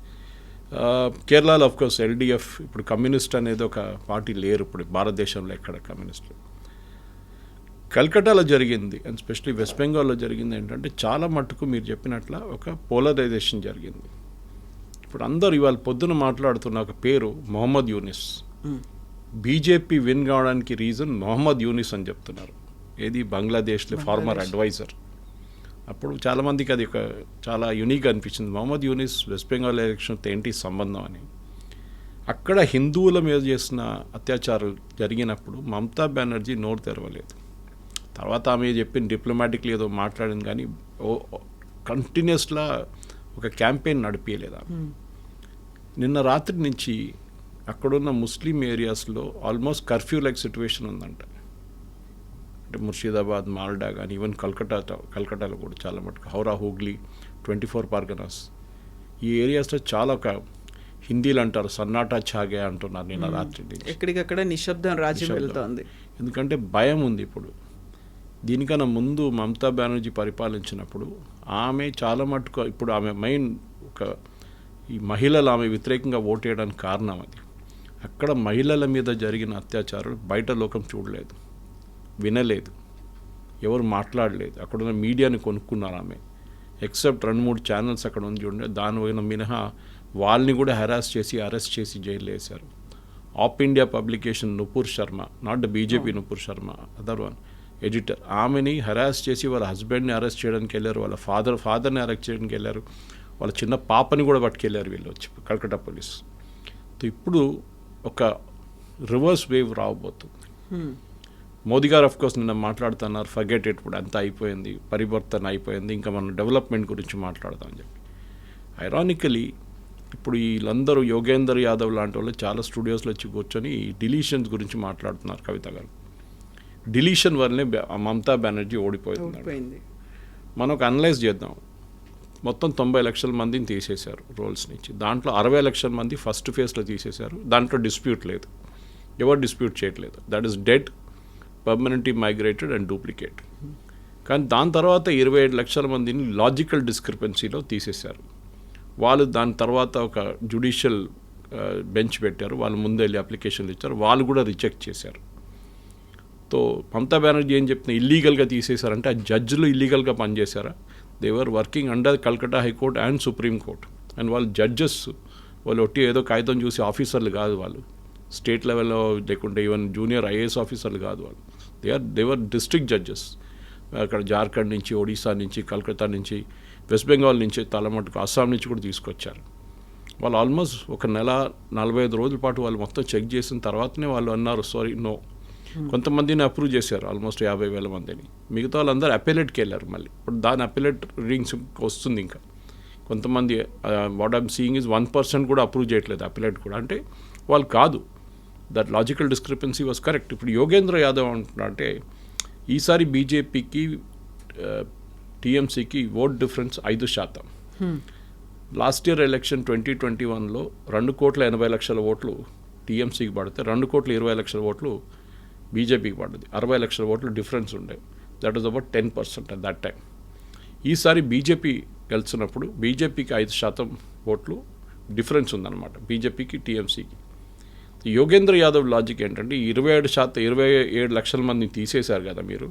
కేరళలో ఆఫ్కోర్స్ ఎల్డిఎఫ్, ఇప్పుడు కమ్యూనిస్ట్ అనేది ఒక పార్టీ లేరు ఇప్పుడు భారతదేశంలో ఎక్కడ కమ్యూనిస్టులు. కల్కటాలో జరిగింది అండ్ స్పెషలీ వెస్ట్ బెంగాల్లో జరిగింది ఏంటంటే చాలా మట్టుకు మీరు చెప్పినట్ల ఒక పోలరైజేషన్ జరిగింది. ఇప్పుడు అందరూ ఇవాళ పొద్దున మాట్లాడుతున్న ఒక పేరు మొహమ్మద్ యూనిస్. బీజేపీ విన్ కావడానికి రీజన్ మొహమ్మద్ యూనిస్ అని చెప్తున్నారు. ఏది బంగ్లాదేశ్లో ఫార్మర్ అడ్వైజర్. అప్పుడు చాలామందికి అది ఒక చాలా యూనిక్ అనిపించింది. మొహమ్మద్ యూనిస్ వెస్ట్ బెంగాల్ ఎలక్షన్తో ఏంటి సంబంధం అని. అక్కడ హిందువుల మీద చేసిన అత్యాచారాలు జరిగినప్పుడు మమతా బెనర్జీ నోరు తెరవలేదు. తర్వాత ఆమె చెప్పిన డిప్లొమాటిక్లీ ఏదో మాట్లాడింది, కానీ కంటిన్యూస్లా ఒక క్యాంపెయిన్ నడిపించలేదు. నిన్న రాత్రి నుంచి అక్కడున్న ముస్లిం ఏరియాస్లో ఆల్మోస్ట్ కర్ఫ్యూ లైక్ సిచ్యువేషన్ ఉందంట. అంటే ముర్షిదాబాద్, మాల్డా కానీ ఈవెన్ కల్కటాలో కూడా చాలా మటుకు, హౌరా, హూగ్లీ, 24 పర్గనాస్, ఈ ఏరియాస్లో చాలా ఒక హిందీలో అంటారు సన్నాటా ఛాగే అంటున్నారు నిన్న రాత్రి నుంచి. ఎక్కడికక్కడ నిశ్శబ్దం రాజ్యం వెళ్తోంది. ఎందుకంటే భయం ఉంది ఇప్పుడు. దీనికన్నా ముందు మమతా బెనర్జీ పరిపాలించినప్పుడు ఆమె చాలా మటుకు ఇప్పుడు ఆమె మెయిన్ ఈ మహిళలు ఆమె వ్యతిరేకంగా ఓటేయడానికి కారణం అది. అక్కడ మహిళల మీద జరిగిన అత్యాచారాలు బయట లోకం చూడలేదు, వినలేదు, ఎవరు మాట్లాడలేదు. అక్కడున్న మీడియాని కొనుక్కున్నారు ఆమె. ఎక్సెప్ట్ 2-3 ఛానల్స్ అక్కడ ఉంది చూడండి, దాని మినహా వాళ్ళని కూడా హెరాస్ చేసి అరెస్ట్ చేసి జైల్లో వేశారు. Of India publication Nupur Sharma, not the BJP Nupur Sharma, other one editor, ఆమెని హెరాస్ చేసి వాళ్ళ హస్బెండ్ని అరెస్ట్ చేయడానికి వెళ్ళారు, వాళ్ళ ఫాదర్ని అరెస్ట్ చేయడానికి వెళ్ళారు, వాళ్ళ చిన్న పాపని కూడా పట్టుకెళ్ళారు వీళ్ళు వచ్చి కల్కట్టా పోలీస్. ఇప్పుడు ఒక రివర్స్ వేవ్ రాబోతుంది. మోదీ గారు ఆఫ్కోర్స్ నిన్న మాట్లాడుతున్నారు ఫర్గెట్ ఇట్, ఇప్పుడు అంతా అయిపోయింది, పరివర్తన అయిపోయింది, ఇంకా మనం డెవలప్మెంట్ గురించి మాట్లాడదామని చెప్పి. ఐరానికలీ ఇప్పుడు వీళ్ళందరూ యోగేందర్ యాదవ్ లాంటి వాళ్ళు చాలా స్టూడియోస్లో వచ్చి కూర్చొని డిలీషన్స్ గురించి మాట్లాడుతున్నారు. కవిత గారు, డిలీషన్ వల్లనే మమతా బెనర్జీ ఓడిపోయింది. మనం ఒక అనలైజ్ చేద్దాం. మొత్తం 90 లక్షల మందిని తీసేశారు రోల్స్ నుంచి. దాంట్లో 60 లక్షల మంది ఫస్ట్ ఫేజ్లో తీసేశారు. దాంట్లో డిస్ప్యూట్ లేదు, ఎవరు డిస్ప్యూట్ చేయట్లేదు. That is dead, permanently migrated and duplicate. కానీ దాని తర్వాత 27 లక్షల మందిని లాజికల్ డిస్క్రిపెన్సీలో తీసేశారు. వాళ్ళు దాని తర్వాత ఒక జ్యుడిషియల్ బెంచ్ పెట్టారు, వాళ్ళు ముందు వెళ్ళి అప్లికేషన్లు ఇచ్చారు, వాళ్ళు కూడా రిజెక్ట్ చేశారు. తో మమతా బెనర్జీ ఏం చెప్తున్నా, ఇల్లీగల్గా తీసేశారంటే ఆ జడ్జిలు ఇల్లీగల్గా పనిచేశారా? They were working under Calcutta high court and supreme court. And వాళ్ళు జడ్జెస్, వాళ్ళు ఒట్టి ఏదో కాగితం చూసి ఆఫీసర్లు కాదు, వాళ్ళు స్టేట్ లెవెల్లో లేకుంటే ఈవెన్ జూనియర్ ఐఏఎస్ ఆఫీసర్లు కాదు వాళ్ళు. దేవర్ డిస్ట్రిక్ట్ జడ్జెస్. అక్కడ జార్ఖండ్ నుంచి, ఒడిశా నుంచి, కల్కత్తా నుంచి, వెస్ట్ బెంగాల్ నుంచి, తలమట్టుకు అస్సాం నుంచి కూడా తీసుకొచ్చారు. వాళ్ళు ఆల్మోస్ట్ ఒక నెల 45 రోజుల పాటు వాళ్ళు మొత్తం చెక్ చేసిన తర్వాతనే వాళ్ళు అన్నారు సారీ నో. కొంతమందిని అప్రూవ్ చేశారు, ఆల్మోస్ట్ 50,000 మందిని. మిగతా వాళ్ళందరూ అపెలేట్కి వెళ్ళారు. మళ్ళీ ఇప్పుడు దాని అపెలేట్ రీడింగ్స్ వస్తుంది. ఇంకా కొంతమంది వాట్ ఐమ్ సీయింగ్ ఇస్ 1% కూడా అప్రూవ్ చేయట్లేదు అపెలేట్ కూడా. అంటే వాళ్ళు కాదు, that logical discrepancy was correct. ఇప్పుడు యోగేంద్ర యాదవ్ అంటున్నా అంటే ఈసారి బీజేపీకి టీఎంసీకి vote difference 5%. Last year election 2021లో 2,80,00,000 ఓట్లు టీఎంసీకి పడితే 2,20,00,000 ఓట్లు బీజేపీకి పడ్డది. 60,00,000 ఓట్లు డిఫరెన్స్ ఉండే. That is about 10% at that time. ఈసారి బీజేపీ గెలిచినప్పుడు బీజేపీకి 5% ఓట్లు డిఫరెన్స్ ఉందన్నమాట, బీజేపీకి టీఎంసీకి. యోగేంద్ర యాదవ్ లాజిక్ ఏంటంటే 27 లక్షల మందిని తీసేశారు కదా మీరు,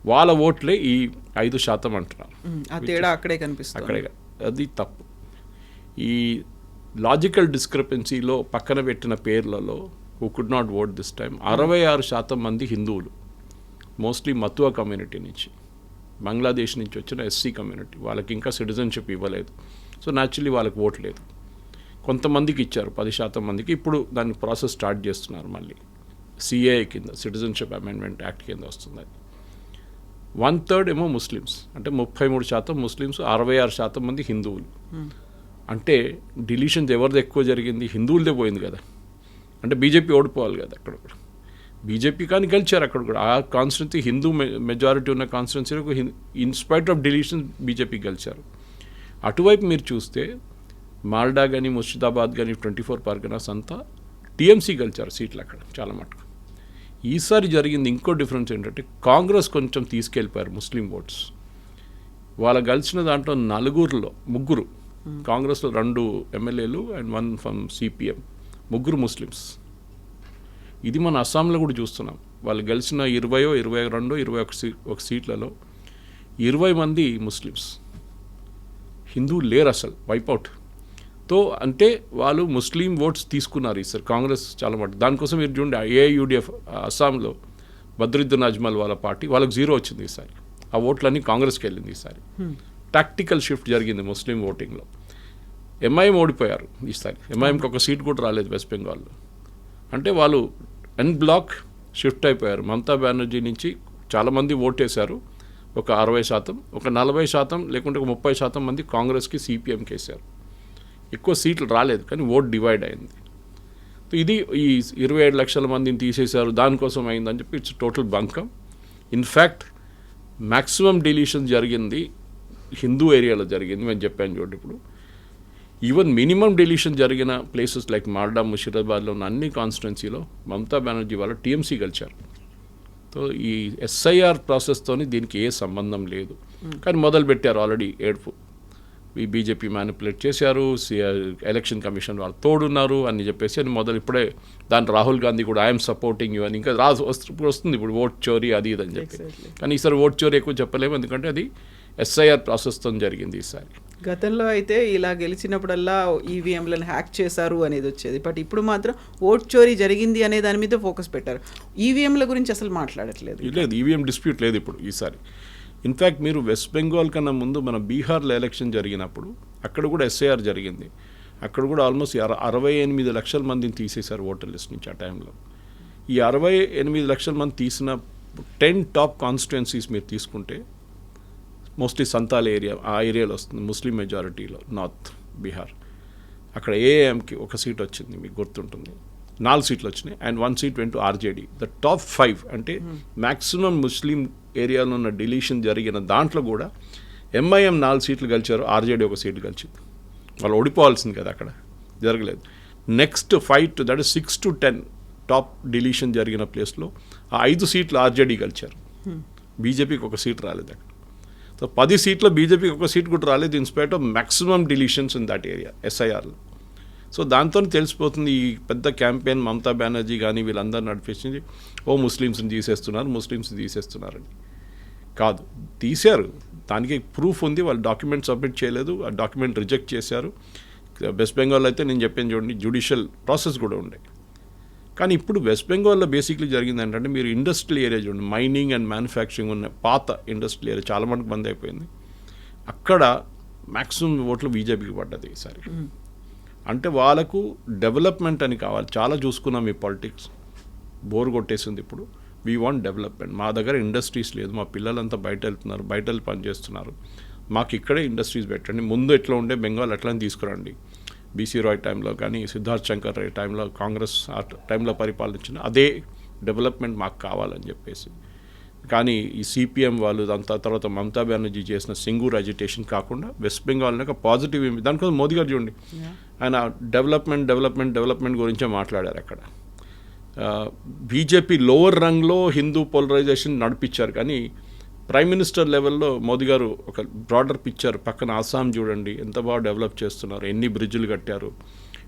వాళ్ళ ఓట్లే ఈ 5% అంటున్నారు. అక్కడే కనిపిస్తుంది. అక్కడే, అది తప్పు. ఈ లాజికల్ డిస్క్రిపెన్సీలో పక్కన పెట్టిన పేర్లలో who could not vote this time 66% మంది హిందువులు, మోస్ట్లీ మతువా కమ్యూనిటీ నుంచి, బంగ్లాదేశ్ నుంచి వచ్చిన ఎస్సీ కమ్యూనిటీ. వాళ్ళకి ఇంకా సిటిజన్షిప్ ఇవ్వలేదు, సో న్యాచురలీ వాళ్ళకి ఓట్ లేదు. కొంతమందికి ఇచ్చారు, 10% మందికి. ఇప్పుడు దాని ప్రాసెస్ స్టార్ట్ చేస్తున్నారు మళ్ళీ, సిఏఏ కింద, సిటిజన్షిప్ అమెండ్మెంట్ యాక్ట్ కింద వస్తుంది. 1/3 ఏమో ముస్లిమ్స్, అంటే 33% ముస్లిమ్స్, 66% మంది హిందువులు. అంటే డిలీషన్స్ ఎవరిది ఎక్కువ జరిగింది? హిందువులదే పోయింది కదా. అంటే బీజేపీ ఓడిపోవాలి కదా అక్కడ కూడా. బీజేపీ కానీ గెలిచారు అక్కడ కూడా. ఆ కాన్స్టిట్యున్సీ హిందూ మెజారిటీ ఉన్న కాన్స్టిట్యున్సీలకు ఇన్స్పైట్ ఆఫ్ డిలీషన్ బీజేపీ గెలిచారు. అటువైపు మీరు చూస్తే మాల్డా కానీ, ముర్షిదాబాద్ కానీ, 24 పర్గనాస్ అంతా టీఎంసీ గెలిచారు సీట్లు అక్కడ చాలా మటుకు. ఈసారి జరిగింది ఇంకో డిఫరెన్స్ ఏంటంటే కాంగ్రెస్ కొంచెం తీసుకెళ్ళిపోయారు ముస్లిం ఓట్స్. వాళ్ళు గెలిచిన దాంట్లో 3 కాంగ్రెస్లో 2 ఎమ్మెల్యేలు అండ్ 1 ఫ్రమ్ సిపిఎం, 3 ముస్లిమ్స్. ఇది మన అస్సాంలో కూడా చూస్తున్నాం. వాళ్ళు గెలిచిన 20, 22, 21 సీట్లలో 20 మంది ముస్లిమ్స్, హిందువులు లేరు అసలు, వైపౌట్. తో అంటే వాళ్ళు ముస్లిం ఓట్స్ తీసుకున్నారు ఈసారి కాంగ్రెస్ చాలా మటు. దానికోసం మీరు చూడండి, ఏఐయుడిఎఫ్ అస్సాంలో బద్రుద్దీన్ అజ్మల్ వాళ్ళ పార్టీ, వాళ్ళకి 0 వచ్చింది ఈసారి. ఆ ఓట్లన్నీ కాంగ్రెస్కి వెళ్ళింది ఈసారి. టాక్టికల్ షిఫ్ట్ జరిగింది ముస్లిం ఓటింగ్లో. ఎంఐఎం ఓడిపోయారు ఈసారి. ఎంఐఎంకి ఒక సీట్ కూడా రాలేదు వెస్ట్ బెంగాల్లో. అంటే వాళ్ళు ఎన్ బ్లాక్ షిఫ్ట్ అయిపోయారు. మమతా బెనర్జీ నుంచి చాలామంది ఓటేశారు, ఒక 60%, ఒక 40% లేకుంటే ఒక 30% మంది కాంగ్రెస్కి, సిపిఎంకి వేశారు. ఎక్కువ సీట్లు రాలేదు, కానీ ఓట్ డివైడ్ అయింది. ఇది ఈ 27 లక్షల మందిని తీసేశారు, దానికోసం అయిందని చెప్పి it's total bunkum. In fact maximum deletion జరిగింది హిందూ ఏరియాలో జరిగింది. మేము చెప్పాను చూడండి. ఇప్పుడు ఈవెన్ మినిమం డిలీషన్ జరిగిన ప్లేసెస్ లైక్ మాల్డా ముషీరాబాద్లో ఉన్న అన్ని కాన్స్టిట్యున్సీలో మమతా బెనర్జీ వాళ్ళు టీఎంసీ గెలిచారు. సో ఈ ఎస్ఐఆర్ ప్రాసెస్తోని దీనికి ఏ సంబంధం లేదు. కానీ మొదలు పెట్టారు ఆల్రెడీ ఏడుపు. ఈ బీజేపీ మ్యానిపులేట్ చేశారు, ఎలక్షన్ కమిషన్ వాళ్ళు తోడున్నారు అని చెప్పేసి అని మొదలు ఇప్పుడే దాంట్లో రాహుల్ గాంధీ కూడా ఐఎమ్ సపోర్టింగ్ యూ అని ఇంకా వస్తుంది ఇప్పుడు ఓట్ చోరీ అది ఇది అని చెప్పి. కానీ ఈసారి ఓట్ చోరీ ఎక్కువ చెప్పలేము, ఎందుకంటే అది ఎస్ఐఆర్ ప్రాసెస్తో జరిగింది ఈసారి. గతంలో అయితే ఇలా గెలిచినప్పుడల్లా ఈవీఎంలను హ్యాక్ చేశారు అనేది వచ్చేది, బట్ ఇప్పుడు మాత్రం ఓట్ చోరీ జరిగింది అనే దాని మీద ఫోకస్ పెట్టారు. ఈవీఎంల గురించి అసలు మాట్లాడట్లేదు. లేదు, ఈవీఎం డిస్ప్యూట్ లేదు ఇప్పుడు ఈసారి. ఇన్ఫ్యాక్ట్ మీరు వెస్ట్ బెంగాల్ కన్నా ముందు మన బీహార్లో ఎలక్షన్ జరిగినప్పుడు అక్కడ కూడా ఎస్ఐఆర్ జరిగింది. అక్కడ కూడా ఆల్మోస్ట్ 68 లక్షల మందిని తీసేశారు ఓటర్ లిస్ట్ నుంచి ఆ టైంలో. ఈ 68 లక్షల మంది తీసిన 10 టాప్ కాన్స్టిట్యుయెన్సీస్ మీరు తీసుకుంటే మోస్ట్లీ సంతాల్ ఏరియా, ఆ ఏరియాలో వస్తుంది, ముస్లిం మెజారిటీలో నార్త్ బీహార్. అక్కడ ఏఎంకి ఒక సీట్ వచ్చింది, మీకు గుర్తుంటుంది, 4 సీట్లు వచ్చినాయి and 1 seat went to RJD. The top 5 అంటే మ్యాక్సిమం ముస్లిం ఏరియాలో ఉన్న డిలీషన్ జరిగిన దాంట్లో కూడా ఎంఐఎం 4 సీట్లు గెలిచారు, ఆర్జేడీ 1 సీటు గెలిచింది. వాళ్ళు ఓడిపోవాల్సింది కదా, అక్కడ జరగలేదు. Next fight that is 6 to 10 top deletion జరిగిన ప్లేస్లో ఆ 5 సీట్లు ఆర్జేడీ గెలిచారు. బీజేపీకి 1 సీట్ రాలేదు అక్కడ. సో 10 సీట్లో బీజేపీకి 1 సీట్ కూడా రాలేదు, in spite of maximum deletions in that area ఎస్ఐఆర్లో. సో దాంతో తెలిసిపోతుంది ఈ పెద్ద క్యాంపెయిన్ మమతా బెనర్జీ కానీ వీళ్ళందరూ నడిపించింది ముస్లిమ్స్ని తీసేస్తున్నారని. కాదు, తీశారు, దానికి ప్రూఫ్ ఉంది, వాళ్ళు డాక్యుమెంట్ సబ్మిట్ చేయలేదు, ఆ డాక్యుమెంట్ రిజెక్ట్ చేశారు. వెస్ట్ బెంగాల్లో అయితే నేను చెప్పాను చూడండి, జ్యుడిషియల్ ప్రాసెస్ కూడా ఉండే. కానీ ఇప్పుడు వెస్ట్ బెంగాల్లో బేసిక్లీ జరిగింది ఏంటంటే, మీరు ఇండస్ట్రియల్ ఏరియా చూడండి, మైనింగ్ అండ్ మ్యానుఫ్యాక్చరింగ్ ఉన్న పాత ఇండస్ట్రియల్ ఏరియా చాలా మందికి బంద్ అయిపోయింది. అక్కడ మ్యాక్సిమం ఓట్లు బీజేపీకి పడ్డది ఈసారి. అంటే వాళ్ళకు డెవలప్మెంట్ అని కావాలి. చాలా చూసుకున్నాం ఈ పాలిటిక్స్, బోర్ కొట్టేసింది. ఇప్పుడు వీ వాంట్ డెవలప్మెంట్. మా దగ్గర ఇండస్ట్రీస్ లేదు, మా పిల్లలంతా బయట వెళ్తున్నారు, బయట పని చేస్తున్నారు, మాకు ఇక్కడే ఇండస్ట్రీస్ పెట్టండి. ముందు ఎట్లా ఉండే బెంగాల్ అట్లని తీసుకురండి. బీసీ రాయ్ టైంలో కానీ సిద్ధార్థ్ శంకర్ రాయ్ టైంలో, కాంగ్రెస్ ఆ టైంలో పరిపాలించిన అదే డెవలప్మెంట్ మాకు కావాలని చెప్పేసి. కానీ ఈ సిపిఎం వాళ్ళు దాని తర్వాత మమతా బెనర్జీ చేసిన సింగూర్ అజిటేషన్ కాకుండా వెస్ట్ బెంగాల్ని ఒక పాజిటివ్ దానికోసం మోదీ గారు చూడండి, ఆయన డెవలప్మెంట్ గురించే మాట్లాడారు అక్కడ. బీజేపీ లోవర్ రంగ్లో హిందూ పోలరైజేషన్ నడిపించారు, కానీ ప్రైమ్ మినిస్టర్ లెవెల్లో మోదీ గారు ఒక బ్రాడర్ పిక్చర్, పక్కన ఆసాం చూడండి ఎంత బాగా డెవలప్ చేస్తున్నారు, ఎన్ని బ్రిడ్జ్లు కట్టారు,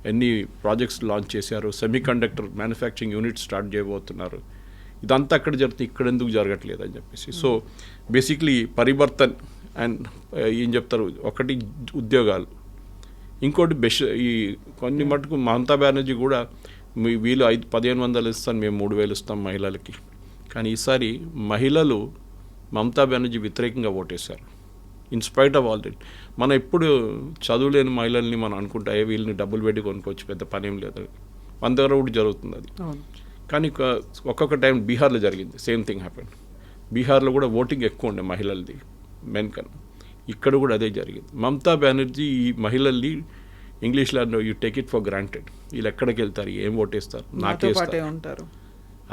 ఎన్ని ప్రాజెక్ట్స్ లాంచ్ చేశారు, semi conductor manufacturing unit start చేయబోతున్నారు. ఇదంతా అక్కడ జరుగుతుంది, ఇక్కడ ఎందుకు జరగట్లేదు అని చెప్పేసి. సో బేసిక్లీ పరివర్తన్ అండ్ ఏం చెప్తారు, ఒకటి ఉద్యోగాలు, ఇంకోటి ఈ కొన్ని మటుకు మమతా బెనర్జీ కూడా వీళ్ళు 1500 ఇస్తాను, మేము 3000 ఇస్తాం మహిళలకి. కానీ ఈసారి మహిళలు మమతా బెనర్జీ వ్యతిరేకంగా ఓటేశారు ఇన్స్పైట్ ఆఫ్ ఆల్ దట్. మనం ఎప్పుడు చదువులేని మహిళల్ని మనం అనుకుంటే వీళ్ళని డబ్బులు పెట్టి కొనుక్కోవచ్చు, పెద్ద పనేం లేదు, మన దగ్గర కూడా జరుగుతుంది అది. కానీ ఒక్కొక్క టైం బీహార్లో జరిగింది, సేమ్ థింగ్ హ్యాపెన్. బీహార్లో కూడా ఓటింగ్ ఎక్కువ ఉండే మహిళలది మెన్ కన్నా, ఇక్కడ కూడా అదే జరిగింది. మమతా బెనర్జీ ఈ మహిళల్ని ఇంగ్లీష్లో you take it for granted, వీళ్ళు ఎక్కడికి వెళ్తారు, ఏం ఓటేస్తారు, నాకే ఉంటారు,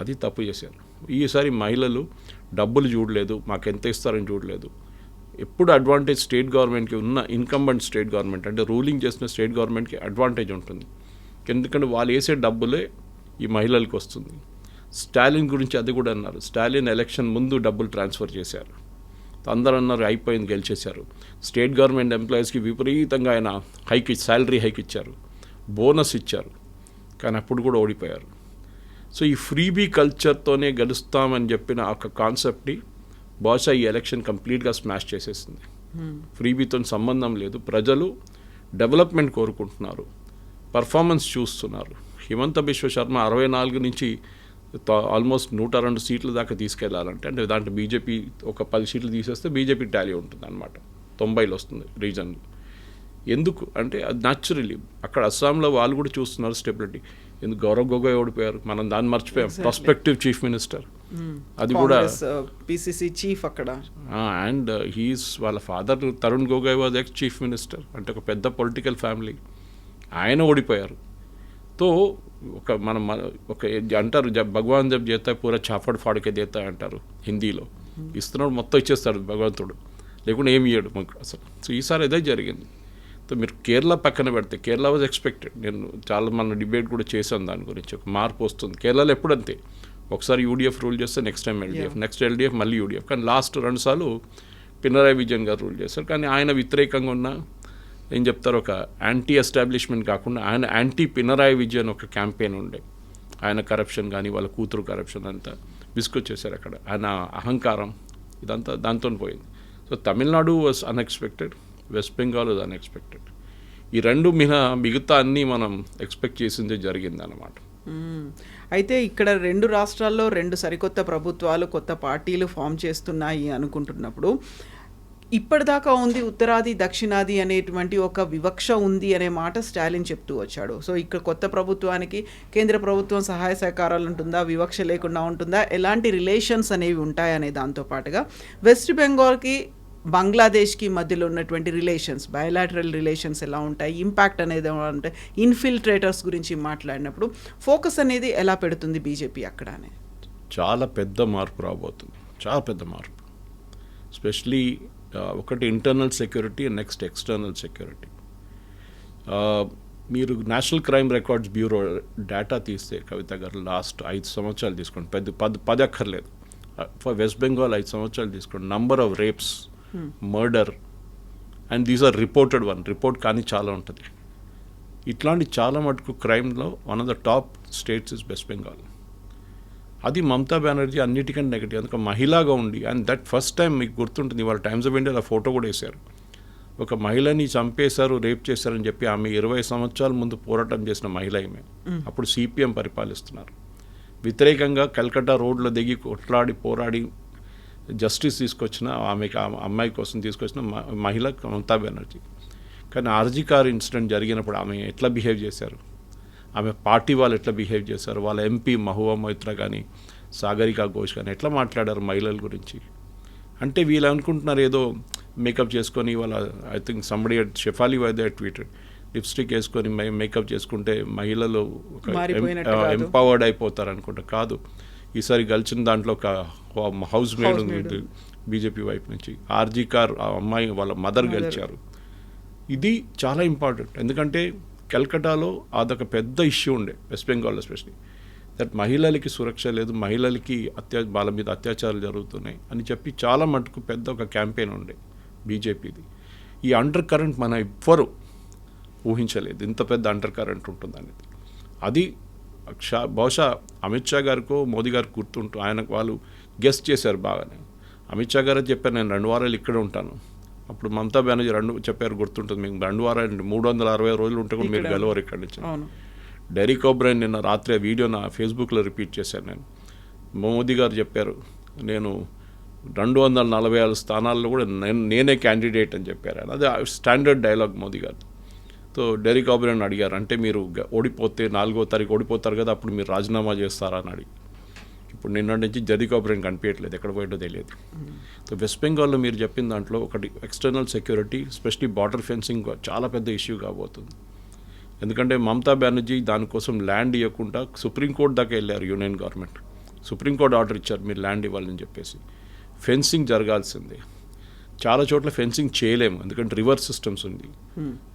అది తప్పు చేశారు. ఈసారి మహిళలు డబ్బులు చూడలేదు, మాకు ఎంత ఇస్తారని చూడలేదు. ఎప్పుడు అడ్వాంటేజ్ స్టేట్ గవర్నమెంట్కి ఉన్న ఇన్కంబెంట్ స్టేట్ గవర్నమెంట్ అంటే రూలింగ్ చేసిన స్టేట్ గవర్నమెంట్కి అడ్వాంటేజ్ ఉంటుంది, ఎందుకంటే వాళ్ళు వేసే డబ్బులే ఈ మహిళలకు వస్తుంది. స్టాలిన్ గురించి అది కూడా అన్నారు, స్టాలిన్ ఎలక్షన్ ముందు డబ్బులు ట్రాన్స్ఫర్ చేశారు, అందరూ అన్నారు అయిపోయింది గెలిచేశారు. స్టేట్ గవర్నమెంట్ ఎంప్లాయీస్కి విపరీతంగా ఆయన శాలరీ హైక్ ఇచ్చారు, బోనస్ ఇచ్చారు, కానీ అప్పుడు కూడా ఓడిపోయారు. సో ఈ ఫ్రీబీ కల్చర్తోనే గెలుస్తామని చెప్పిన ఒక కాన్సెప్ట్ని బహుశా ఈ ఎలక్షన్ కంప్లీట్గా స్మాష్ చేసేసింది. ఫ్రీబీతో సంబంధం లేదు, ప్రజలు డెవలప్మెంట్ కోరుకుంటున్నారు, పర్ఫార్మెన్స్ చూస్తున్నారు. హిమంత బిశ్వ శర్మ 64 నుంచి ఆల్మోస్ట్ 102 సీట్ల దాకా తీసుకెళ్లాలంటే, అంటే దాంట్లో బీజేపీ ఒక 10 సీట్లు తీసేస్తే బీజేపీ టాలీ ఉంటుంది అనమాట, 90 వస్తుంది రీజన్లో. ఎందుకు అంటే అది న్యాచురలీ అక్కడ అస్సాంలో వాళ్ళు కూడా చూస్తున్నారు స్టెబిలిటీ. ఎందుకు గౌరవ్ గొగోయ్ ఓడిపోయారు, మనం దాన్ని మర్చిపోయాం, ప్రాస్పెక్టివ్ చీఫ్ మినిస్టర్, అది కూడా పిసిసి చీఫ్ అక్కడ. అండ్ హీస్ వాళ్ళ father Tarun Gogoi was ex chief minister, అంటే ఒక పెద్ద పొలిటికల్ ఫ్యామిలీ, ఆయన ఓడిపోయారు. తో ఒక అంటారు భగవాన్ జబ్ చేస్తా పూరా చాఫడ్ ఫాడ్కే దేతా అంటారు హిందీలో, ఇస్తున్నాడు మొత్తం ఇచ్చేస్తాడు భగవంతుడు, లేకుండా ఏమి ఇయ్యాడు మాకు అసలు. సో ఈసారి అదే జరిగింది. సో మీరు కేరళ పక్కన పెడితే కేరళ వాజ్ ఎక్స్పెక్టెడ్. నేను చాలా మన డిబేట్ కూడా చేశాను దాని గురించి. ఒక మార్పు వస్తుంది కేరళలో ఎప్పుడంతే, ఒకసారి యూడిఎఫ్ రూల్ చేస్తే next time LDF, next LDF మళ్ళీ యూడిఎఫ్. కానీ లాస్ట్ 2 సార్లు పినరాయి విజయన్ గారు రూల్ చేశారు. కానీ ఆయన వ్యతిరేకంగా ఉన్న ఏం చెప్తారు, ఒక యాంటీ ఎస్టాబ్లిష్మెంట్ కాకుండా ఆయన యాంటీ పినరాయి విజయన్ ఒక క్యాంపెయిన్ ఉండే. ఆయన కరప్షన్ కానీ వాళ్ళ కూతురు కరప్షన్ అంతా విసుకొచ్చేసారు అక్కడ. ఆయన అహంకారం ఇదంతా దాంతో పోయింది. So Tamil Nadu was unexpected, west Bengal was unexpected. ఈ 2 మిగతా అన్నీ మనం ఎక్స్పెక్ట్ చేసిందే జరిగింది అన్నమాట. అయితే ఇక్కడ 2 రాష్ట్రాల్లో 2 సరికొత్త ప్రభుత్వాలు, కొత్త పార్టీలు ఫామ్ చేస్తున్నాయి అనుకుంటున్నప్పుడు, ఇప్పటిదాకా ఉంది ఉత్తరాది దక్షిణాది అనేటువంటి ఒక వివక్ష ఉంది అనే మాట స్టాలిన్ చెప్తూ వచ్చాడు. సో ఇక్కడ కొత్త ప్రభుత్వానికి కేంద్ర ప్రభుత్వం సహాయ సహకారాలు ఉంటుందా, వివక్ష లేకుండా ఉంటుందా, ఎలాంటి రిలేషన్స్ అనేవి ఉంటాయనే దాంతోపాటుగా వెస్ట్ బెంగాల్కి బంగ్లాదేశ్కి మధ్యలో ఉన్నటువంటి రిలేషన్స్, బయలాటరల్ రిలేషన్స్ ఎలా ఉంటాయి, ఇంపాక్ట్ అనేది ఎలా ఉంటాయి, ఇన్ఫిల్ట్రేటర్స్ గురించి మాట్లాడినప్పుడు ఫోకస్ అనేది ఎలా పెడుతుంది బీజేపీ అక్కడ అనేది? చాలా పెద్ద మార్పు రాబోతుంది, చాలా పెద్ద మార్పు. ఎస్పెషలీ ఒకటి internal security, next external security. మీరు national crime records bureau data తీస్తే కవిత గారు లాస్ట్ 5 సంవత్సరాలు తీసుకోండి, 10 అక్కర్లేదు, ఫర్ వెస్ట్ బెంగాల్ 5 సంవత్సరాలు తీసుకోండి, number of rapes, murder, and these are reported report కానీ చాలా ఉంటుంది. ఇట్లాంటి చాలా మటుకు క్రైమ్లో one of the top states is West Bengal. అది మమతా బెనర్జీ అన్నిటికంటే నెగటివ్, అందుకే మహిళగా ఉండి, అండ్ దట్ ఫస్ట్ టైం మీకు గుర్తుంటుంది, వాళ్ళ టైమ్స్ ఆఫ్ ఇండియాలో ఫోటో కూడా వేశారు. ఒక మహిళని చంపేశారు, రేప్ చేశారని చెప్పి ఆమె 20 సంవత్సరాల ముందు పోరాటం చేసిన మహిళ ఈమె. అప్పుడు సిపిఎం పరిపాలిస్తున్నారు. వ్యతిరేకంగా కల్కట్టా రోడ్లో దిగి కొట్లాడి పోరాడి జస్టిస్ తీసుకొచ్చిన ఆమెకి, అమ్మాయి కోసం తీసుకొచ్చిన మహిళ మమతా బెనర్జీ. కానీ ఆర్జీకార్ ఇన్సిడెంట్ జరిగినప్పుడు ఆమె ఎట్లా బిహేవ్ చేశారు, ఆమె పార్టీ వాళ్ళు ఎట్లా బిహేవ్ చేశారు, వాళ్ళ ఎంపీ మహువా మొయిత్రా కానీ సాగరికా ఘోష్ కానీ ఎట్లా మాట్లాడారు మహిళల గురించి. అంటే వీళ్ళు అనుకుంటున్నారు ఏదో మేకప్ చేసుకొని, వాళ్ళ ఐ థింక్ సంబడి షెఫాలి వైద్య ట్వీటెడ్, లిప్స్టిక్ వేసుకొని మేకప్ చేసుకుంటే మహిళలు ఒక ఎంపవర్డ్ అయిపోతారు అనుకుంటా. కాదు, ఈసారి గెలిచిన దాంట్లో ఒక హౌస్ మేడ్ ఉంది బీజేపీ వైపు నుంచి, ఆర్జీకార్ ఆ అమ్మాయి వాళ్ళ మదర్ గెలిచారు. ఇది చాలా ఇంపార్టెంట్, ఎందుకంటే కల్కటాలో అదొక పెద్ద ఇష్యూ ఉండే, వెస్ట్ బెంగాల్లో ఎస్పెషలీ, దట్ మహిళలకి సురక్ష లేదు, మహిళలకి వాళ్ళ మీద అత్యాచారాలు జరుగుతున్నాయి అని చెప్పి చాలా మటుకు పెద్ద ఒక క్యాంపెయిన్ ఉండే బీజేపీది. ఈ అండర్ కరెంట్ మనం ఎవ్వరు ఊహించలేదు, ఇంత పెద్ద అండర్ కరెంట్ ఉంటుందనేది. అది బహుశా అమిత్ షా గారికో మోదీ గారికి గుర్తుంటూ ఆయనకు వాళ్ళు గెస్ట్ చేశారు బాగానే. అమిత్ షా గారు చెప్పారు నేను 2 వారాలు ఇక్కడ ఉంటాను, అప్పుడు మమతా బెనర్జీ 2 చెప్పారు గుర్తుంటుంది మీకు, 2 వారాలు 360 రోజులు ఉంటే కూడా మీరు గెలవరు ఇక్కడి నుంచి. డెరిక్ ఓబ్రైన్ నిన్న రాత్రి ఆ వీడియో నా ఫేస్బుక్లో రిపీట్ చేశాను నేను. మోదీ గారు చెప్పారు నేను 246 స్థానాల్లో కూడా నేనే క్యాండిడేట్ అని చెప్పారు. అది స్టాండర్డ్ డైలాగ్ మోదీ గారు. సో డెరిక్ ఓబ్రైన్ అడిగారు, అంటే మీరు ఓడిపోతే 4వ తారీఖు ఓడిపోతారు కదా, అప్పుడు మీరు రాజీనామా చేస్తారా అని అడిగి. ఇప్పుడు నిన్న నుంచి డెరిక్ ఓబ్రైన్ కనిపించట్లేదు, ఎక్కడ పోయిందో తెలియదు. సో వెస్ట్ బెంగాల్లో మీరు చెప్పిన దాంట్లో ఒకటి external security, especially border fencing చాలా పెద్ద ఇష్యూ కాబోతుంది. ఎందుకంటే మమతా బెనర్జీ దానికోసం ల్యాండ్ ఇవ్వకుండా సుప్రీంకోర్టు దాకా వెళ్ళారు యూనియన్ గవర్నమెంట్. సుప్రీంకోర్టు ఆర్డర్ ఇచ్చారు మీరు ల్యాండ్ ఇవ్వాలని చెప్పేసి. ఫెన్సింగ్ జరగాల్సిందే, చాలా చోట్ల ఫెన్సింగ్ చేయలేము ఎందుకంటే రివర్స్ సిస్టమ్స్ ఉంది.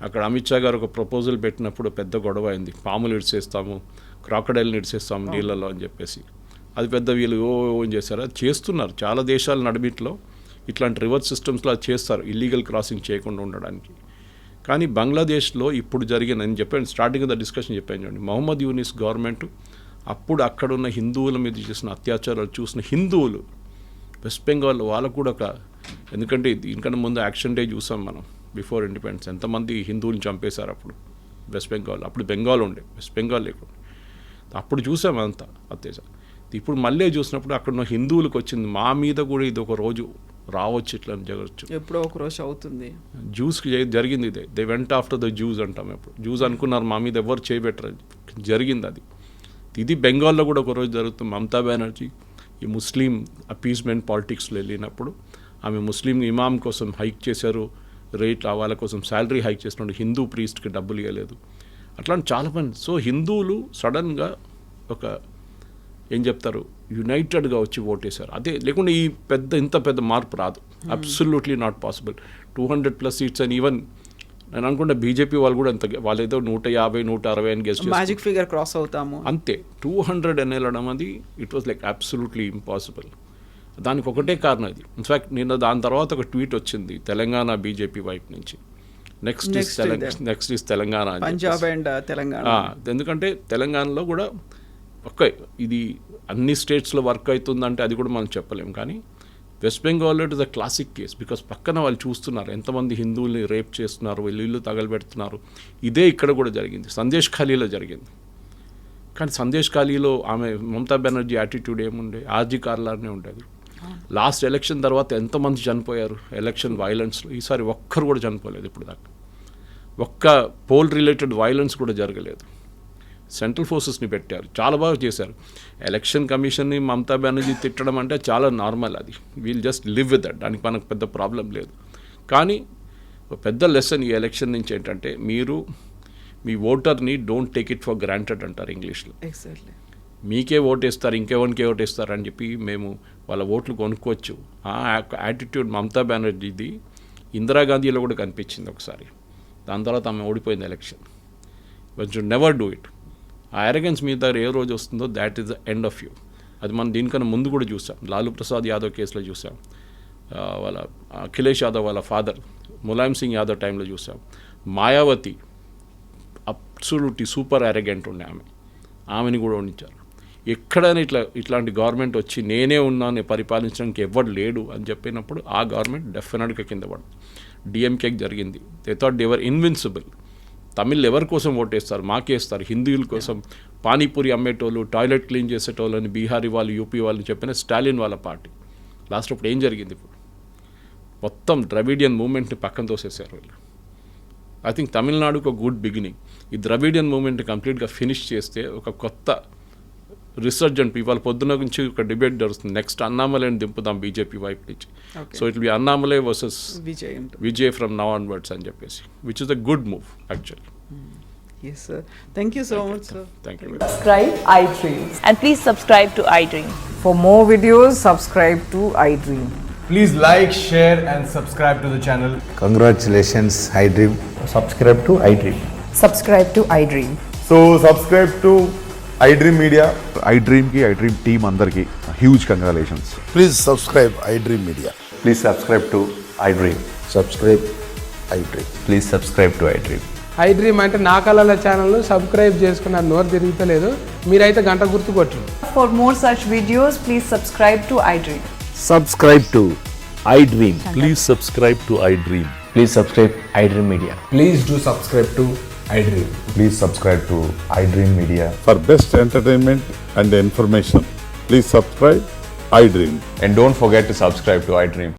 అక్కడ అమిత్ షా గారు ఒక ప్రపోజల్ పెట్టినప్పుడు పెద్ద గొడవ అయింది, పాములు ఇడిసేస్తాము, క్రాకడైల్ని ఇడిసేస్తాము నీళ్ళలో అని చెప్పేసి. అది పెద్ద వీళ్ళు ఏం చేశారు, అది చేస్తున్నారు చాలా దేశాల నడిమిట్లో ఇట్లాంటి రివర్స్ సిస్టమ్స్లో అది చేస్తారు ఇల్లీగల్ క్రాసింగ్ చేయకుండా ఉండడానికి. కానీ బంగ్లాదేశ్లో ఇప్పుడు జరిగిన, నేను చెప్పాను స్టార్టింగ్ ద డిస్కషన్ చెప్పాను చూడండి, మొహమ్మద్ యూనిస్ గవర్నమెంట్ అప్పుడు అక్కడున్న హిందువుల మీద చేసిన అత్యాచారాలు చూసిన హిందువులు వెస్ట్ బెంగాల్ వాళ్ళకు కూడా ఒక, ఎందుకంటే దీనికన్నా ముందు యాక్షన్ డే చూసాం మనం బిఫోర్ ఇండిపెండెన్స్, ఎంతమంది హిందువులను చంపేశారు అప్పుడు వెస్ట్ బెంగాల్. అప్పుడు బెంగాల్ ఉండే, వెస్ట్ బెంగాల్ లేకుండా అప్పుడు చూసాం అంతా అత్యాచారం. ఇప్పుడు మళ్ళీ చూసినప్పుడు అక్కడ ఉన్న హిందువులకు వచ్చింది, మా మీద కూడా ఇది ఒక రోజు రావచ్చు, ఇట్లా జరగచ్చు, ఎప్పుడో ఒక రోజు అవుతుంది. జ్యూస్కి జరిగింది ఇదే, దే వెంట ఆఫ్టర్ ద జ్యూస్ అంటాం. ఎప్పుడు జ్యూస్ అనుకున్నారు మా మీద ఎవరు చేయబెట్టరు, జరిగింది అది. ఇది బెంగాల్లో కూడా ఒక రోజు జరుగుతుంది. మమతా బెనర్జీ ఈ ముస్లిం అపీస్మెంట్ పాలిటిక్స్లో వెళ్ళినప్పుడు ఆమె ముస్లిం ఇమాం కోసం హైక్ చేశారు రేట్, వాళ్ళ కోసం శాలరీ హైక్ చేసినప్పుడు హిందూ ప్రీస్ట్కి డబ్బులు ఇవ్వలేదు, అట్లాంటి చాలా మంది. సో హిందువులు సడన్గా ఒక ఏం చెప్తారు యునైటెడ్గా వచ్చి ఓటేశారు. అదే లేకుండా ఈ ఇంత పెద్ద మార్పు రాదు, absolutely not possible. 200+ seats and even నేను అనుకుంటే బీజేపీ వాళ్ళు కూడా అంత వాళ్ళు ఏదో 150, 160 అని గెస్ట్ మ్యాజిక్ ఫిగర్ క్రాస్ అవుతాము. అంతే 200 అని వెళ్ళడం అది it was like absolutely impossible. దానికి ఒకటే కారణం ఇది. ఇన్ఫ్యాక్ట్ నిన్న దాని తర్వాత ఒక ట్వీట్ వచ్చింది తెలంగాణ బీజేపీ వైపు నుంచి, నెక్స్ట్ ఈస్ తెలంగాణ అని పంజాబ్ అండ్ తెలంగాణ. ఎందుకంటే తెలంగాణలో కూడా ఇది అన్ని స్టేట్స్లో వర్క్ అవుతుందంటే అది కూడా మనం చెప్పలేం. కానీ వెస్ట్ బెంగాల్లో it is a classic case. Because పక్కన వాళ్ళు చూస్తున్నారు ఎంతమంది హిందువుల్ని రేప్ చేస్తున్నారు, ఇల్లు తగలబెడుతున్నారు. ఇదే ఇక్కడ కూడా జరిగింది, సందేశ్ ఖాళీలో జరిగింది. కానీ సందేశ్ ఖాళీలో ఆమె మమతా బెనర్జీ యాటిట్యూడ్ ఏముండే, ఆర్జీ కార్లానే ఉండేది. లాస్ట్ ఎలక్షన్ తర్వాత ఎంతమంది చనిపోయారు ఎలక్షన్ వైలెన్స్లో, ఈసారి ఒక్కరు కూడా చనిపోలేదు ఇప్పుడు దాకా. ఒక్క పోల్ రిలేటెడ్ వైలెన్స్ కూడా జరగలేదు. సెంట్రల్ ఫోర్సెస్ని పెట్టారు, చాలా బాగా చేశారు. ఎలక్షన్ కమిషన్ని మమతా బెనర్జీ తిట్టడం అంటే చాలా నార్మల్, అది wheel just live with that, దానికి మనకు పెద్ద ప్రాబ్లం లేదు. కానీ ఒక పెద్ద లెసన్ ఈ ఎలక్షన్ నుంచి ఏంటంటే మీరు మీ ఓటర్ని don't take it for granted అంటారు ఇంగ్లీష్లో. ఎగ్జాక్ట్లీ. మీకే ఓటేస్తారు ఇంకెవరికి ఓటేస్తారు అని చెప్పి మేము వాళ్ళ ఓట్లు కొనుక్కోవచ్చు. ఆ యాటిట్యూడ్ మమతా బెనర్జీది ఇందిరాగాంధీలో కూడా కనిపించింది ఒకసారి. దాని తర్వాత ఆమె ఓడిపోయింది election. But you never do it. ఆ అరగెన్స్ మీ దగ్గర ఏ రోజు వస్తుందో that is the end of you. అది మనం దీనికన్నా ముందు కూడా చూసాం. లాలూ ప్రసాద్ యాదవ్ కేసులో చూసాం, వాళ్ళ అఖిలేష్ యాదవ్ వాళ్ళ ఫాదర్ ములాయం సింగ్ యాదవ్ టైంలో చూసాం. మాయావతి అబ్సల్యూట్లీ సూపర్ అరగెంట్ ఉండే ఆమెని కూడా ఉండించారు. ఎక్కడైనా ఇట్లాంటి గవర్నమెంట్ వచ్చి నేనే ఉన్నాను పరిపాలించడానికి ఎవరు లేడు అని చెప్పినప్పుడు ఆ గవర్నమెంట్ డెఫినెట్గా కింద పడదు. డిఎంకేకి జరిగింది. They thought they were invincible. Tamil ఎవరి కోసం ఓటేస్తారు, మాకేస్తారు. హిందువుల కోసం పానీపూరి అమ్మేటోళ్ళు, టాయిలెట్ క్లీన్ చేసేటోళ్ళు అని బీహారీ వాళ్ళు, యూపీ వాళ్ళు చెప్పిన స్టాలిన్ వాళ్ళ పార్టీ. లాస్ట్ అప్పుడు ఏం జరిగింది? ఇప్పుడు మొత్తం ద్రవిడియన్ మూమెంట్ని పక్కన తోసేసారు వీళ్ళు. ఐ థింక్ తమిళనాడుకు ఒక గుడ్ బిగినింగ్. ఈ ద్రవిడియన్ మూమెంట్ని కంప్లీట్గా ఫినిష్ చేస్తే ఒక కొత్త రిసర్జెంట్ ఇవాళ పొద్దున నుంచి ఒక డిబేట్ జరుగుతుంది. నెక్స్ట్ అన్నామలైని దింపుదాం బీజేపీ వైపు నుంచి. So it be Annamalai versus Vijay from now onwards అని చెప్పేసి, which is a good move actually. Yes, sir. Thank you so much, sir. Thank you. Subscribe iDream. And please subscribe to iDream. For more videos, subscribe to iDream. Please like, share and subscribe to the channel. Congratulations, iDream. Subscribe to iDream. Subscribe to iDream. So subscribe to iDream Media. iDream ki iDream team అందరికి huge congratulations. Please subscribe iDream Media. Please subscribe to iDream. Subscribe iDream. Please subscribe to iDream. iDream అంటే నా కళల ఛానల్ను సబ్స్క్రైబ్ చేసుకున్న నోరు తిరుగుతలేదు, మీరైతే గంట గుర్తు కొట్టండి. For more such videos, please subscribe to iDream. Subscribe to iDream. Please subscribe to iDream. Please subscribe iDream Media. Please do subscribe to iDream. Please subscribe to iDream Media. For best entertainment and information, please subscribe iDream. And don't forget to subscribe to iDream.